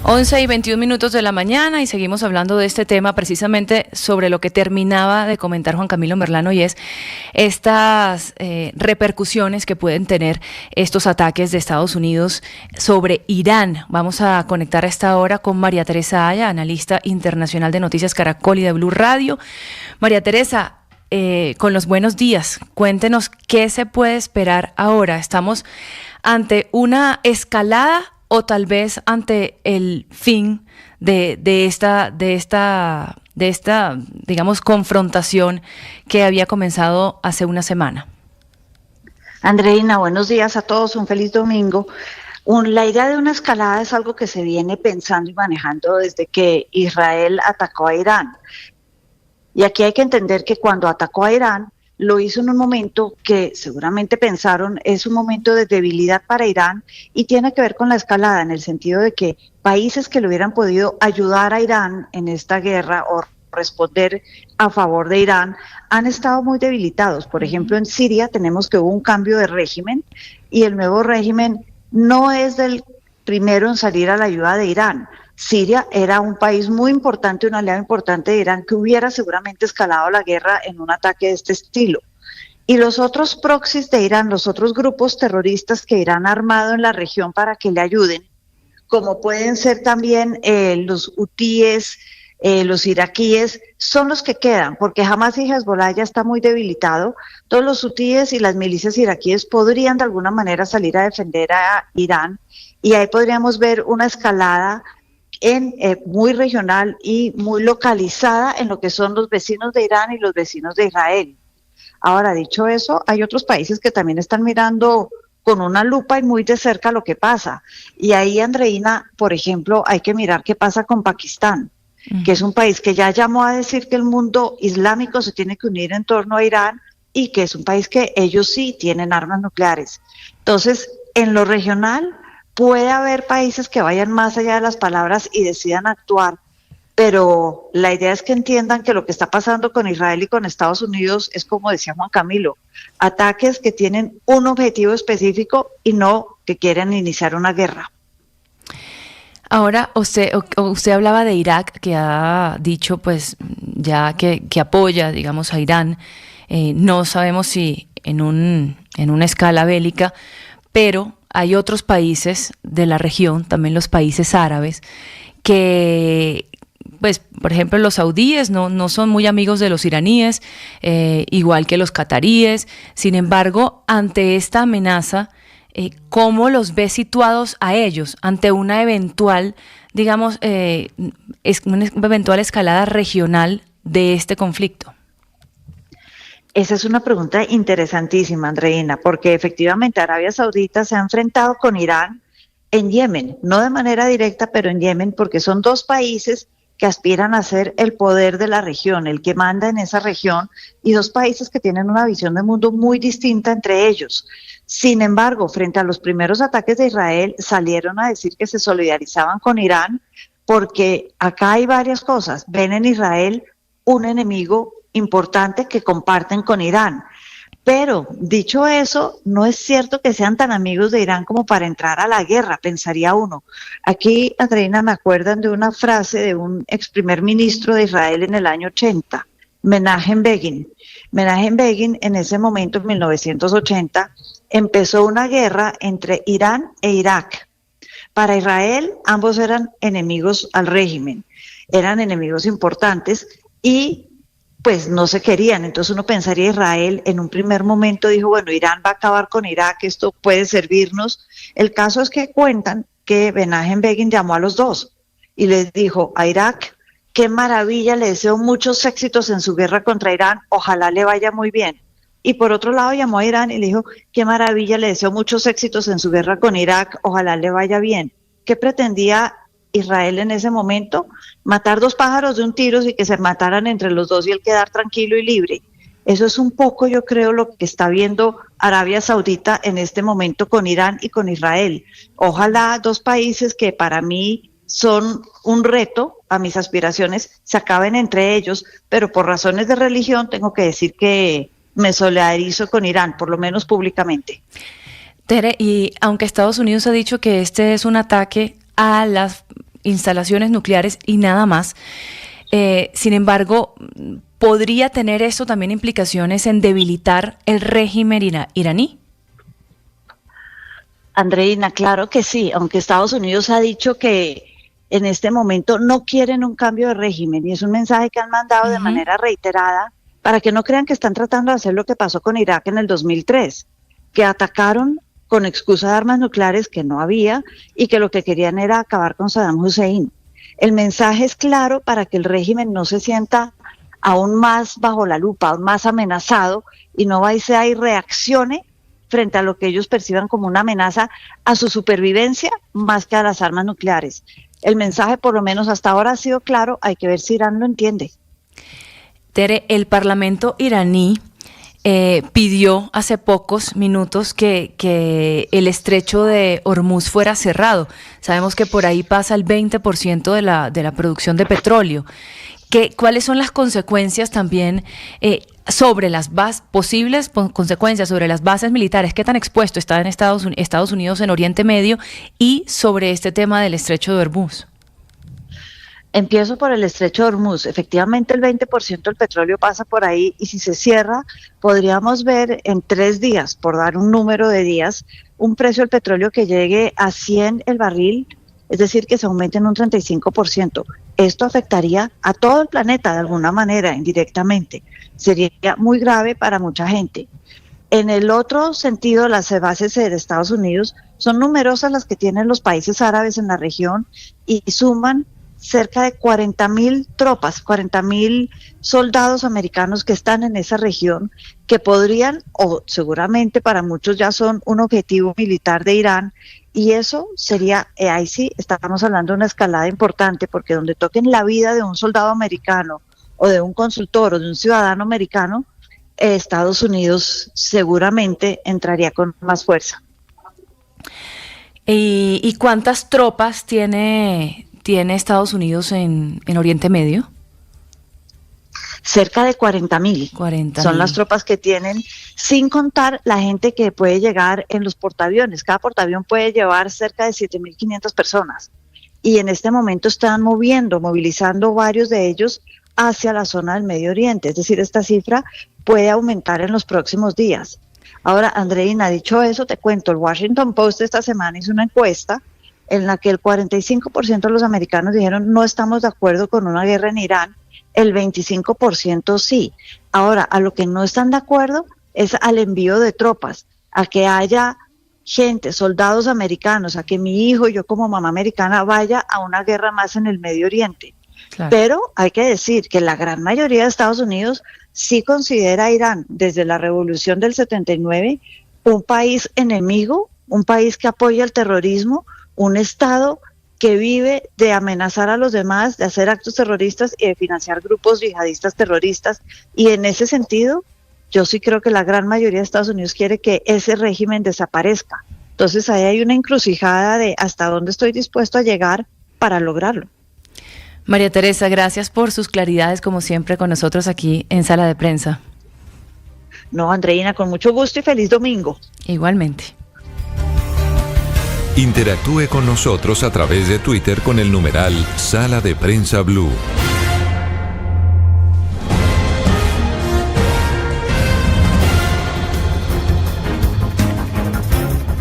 11:21 de la mañana y seguimos hablando de este tema, precisamente sobre lo que terminaba de comentar Juan Camilo Merlano, y es estas repercusiones que pueden tener estos ataques de Estados Unidos sobre Irán. Vamos a conectar a esta hora con María Teresa Aya, analista internacional de Noticias Caracol y de Blue Radio. María Teresa, con los buenos días, cuéntenos qué se puede esperar ahora. ¿Estamos ante una escalada o tal vez ante el fin de esta, digamos, confrontación que había comenzado hace una semana? Andreina, buenos días a todos, un feliz domingo. La idea de una escalada es algo que se viene pensando y manejando desde que Israel atacó a Irán. Y aquí hay que entender que cuando atacó a Irán, lo hizo en un momento que seguramente pensaron es un momento de debilidad para Irán y tiene que ver con la escalada, en el sentido de que países que le hubieran podido ayudar a Irán en esta guerra o responder a favor de Irán han estado muy debilitados. Por ejemplo, en Siria tenemos que hubo un cambio de régimen y el nuevo régimen no es del primero en salir a la ayuda de Irán. Siria era un país muy importante, un aliado importante de Irán, que hubiera seguramente escalado la guerra en un ataque de este estilo. Y los otros proxies de Irán, los otros grupos terroristas que Irán ha armado en la región para que le ayuden, como pueden ser también los hutíes, los iraquíes, son los que quedan, porque Hamas y Hezbollah ya está muy debilitado. Todos los hutíes y las milicias iraquíes podrían de alguna manera salir a defender a Irán, y ahí podríamos ver una escalada muy regional y muy localizada en lo que son los vecinos de Irán y los vecinos de Israel. Ahora, dicho eso, hay otros países que también están mirando con una lupa y muy de cerca lo que pasa. Y ahí, Andreina, por ejemplo, hay que mirar qué pasa con Pakistán, que es un país que ya llamó a decir que el mundo islámico se tiene que unir en torno a Irán y que es un país que ellos sí tienen armas nucleares. Entonces, en lo regional, puede haber países que vayan más allá de las palabras y decidan actuar, pero la idea es que entiendan que lo que está pasando con Israel y con Estados Unidos es, como decía Juan Camilo, ataques que tienen un objetivo específico y no que quieren iniciar una guerra. Ahora, usted hablaba de Irak, que ha dicho pues ya que apoya, digamos, a Irán. No sabemos si en una escala bélica, pero hay otros países de la región, también los países árabes, que, pues, por ejemplo, los saudíes no son muy amigos de los iraníes, igual que los cataríes. Sin embargo, ante esta amenaza, ¿cómo los ves situados a ellos ante una eventual, digamos, una eventual escalada regional de este conflicto? Esa es una pregunta interesantísima, Andreina, porque efectivamente Arabia Saudita se ha enfrentado con Irán en Yemen, no de manera directa, pero en Yemen, porque son dos países que aspiran a ser el poder de la región, el que manda en esa región, y dos países que tienen una visión de mundo muy distinta entre ellos. Sin embargo, frente a los primeros ataques de Israel, salieron a decir que se solidarizaban con Irán, porque acá hay varias cosas. Ven en Israel un enemigo importante que comparten con Irán. Pero, dicho eso, no es cierto que sean tan amigos de Irán como para entrar a la guerra, pensaría uno. Aquí, Andreina, me acuerdan de una frase de un ex primer ministro de Israel en el año 80, Menachem Begin. Menachem Begin, en ese momento, en 1980, empezó una guerra entre Irán e Irak. Para Israel, ambos eran enemigos al régimen, eran enemigos importantes y pues no se querían. Entonces uno pensaría, Israel en un primer momento dijo, bueno, Irán va a acabar con Irak, esto puede servirnos. El caso es que cuentan que Menachem Begin llamó a los dos y les dijo a Irak, qué maravilla, le deseo muchos éxitos en su guerra contra Irán, ojalá le vaya muy bien. Y por otro lado llamó a Irán y le dijo, qué maravilla, le deseo muchos éxitos en su guerra con Irak, ojalá le vaya bien. ¿Qué pretendía Israel en ese momento? Matar dos pájaros de un tiro y que se mataran entre los dos y él quedar tranquilo y libre. Eso es un poco, yo creo, lo que está viendo Arabia Saudita en este momento con Irán y con Israel. Ojalá dos países que para mí son un reto a mis aspiraciones se acaben entre ellos, pero por razones de religión tengo que decir que me solidarizo con Irán, por lo menos públicamente. Tere, y aunque Estados Unidos ha dicho que este es un ataque a las instalaciones nucleares y nada más. Sin embargo, ¿podría tener esto también implicaciones en debilitar el régimen iraní? Andreina, claro que sí, aunque Estados Unidos ha dicho que en este momento no quieren un cambio de régimen y es un mensaje que han mandado de manera reiterada para que no crean que están tratando de hacer lo que pasó con Irak en el 2003, que atacaron con excusa de armas nucleares que no había y que lo que querían era acabar con Saddam Hussein. El mensaje es claro para que el régimen no se sienta aún más bajo la lupa, aún más amenazado y no vaya y reaccione frente a lo que ellos perciban como una amenaza a su supervivencia más que a las armas nucleares. El mensaje, por lo menos hasta ahora, ha sido claro, hay que ver si Irán lo entiende. Tere, el Parlamento iraní pidió hace pocos minutos que el estrecho de Hormuz fuera cerrado. Sabemos que por ahí pasa el 20% de la producción de petróleo. ¿Cuáles son las consecuencias también sobre las posibles consecuencias sobre las bases militares? ¿Qué tan expuesto está en Estados Unidos en Oriente Medio y sobre este tema del estrecho de Hormuz? Empiezo por el estrecho de Hormuz. Efectivamente, el 20% del petróleo pasa por ahí y si se cierra, podríamos ver en 3 días, por dar un número de días, un precio del petróleo que llegue a 100 el barril, es decir, que se aumente en un 35%. Esto afectaría a todo el planeta de alguna manera, indirectamente. Sería muy grave para mucha gente. En el otro sentido, las bases de Estados Unidos son numerosas las que tienen los países árabes en la región y suman cerca de 40.000 tropas, 40.000 soldados americanos que están en esa región, que podrían, o seguramente para muchos ya son un objetivo militar de Irán, y eso sería, ahí sí, estamos hablando de una escalada importante, porque donde toquen la vida de un soldado americano, o de un consultor, o de un ciudadano americano, Estados Unidos seguramente entraría con más fuerza. ¿Y cuántas tropas tiene Estados Unidos en Oriente Medio? Cerca de 40.000. Son las tropas que tienen, sin contar la gente que puede llegar en los portaaviones. Cada portaavión puede llevar cerca de 7.500 personas. Y en este momento están movilizando varios de ellos hacia la zona del Medio Oriente. Es decir, esta cifra puede aumentar en los próximos días. Ahora, Andreina, dicho eso, te cuento, el Washington Post esta semana hizo una encuesta en la que el 45% de los americanos dijeron no estamos de acuerdo con una guerra en Irán, el 25% sí. Ahora, a lo que no están de acuerdo es al envío de tropas, a que haya gente, soldados americanos, a que mi hijo, yo como mamá americana, vaya a una guerra más en el Medio Oriente. Claro. Pero hay que decir que la gran mayoría de Estados Unidos sí considera a Irán, desde la revolución del 79, un país enemigo, un país que apoya el terrorismo, un Estado que vive de amenazar a los demás, de hacer actos terroristas y de financiar grupos yihadistas terroristas. Y en ese sentido, yo sí creo que la gran mayoría de Estados Unidos quiere que ese régimen desaparezca. Entonces ahí hay una encrucijada de hasta dónde estoy dispuesto a llegar para lograrlo. María Teresa, gracias por sus claridades, como siempre, con nosotros aquí en Sala de Prensa. No, Andreina, con mucho gusto y feliz domingo. Igualmente. Interactúe con nosotros a través de Twitter con el numeral Sala de Prensa Blue.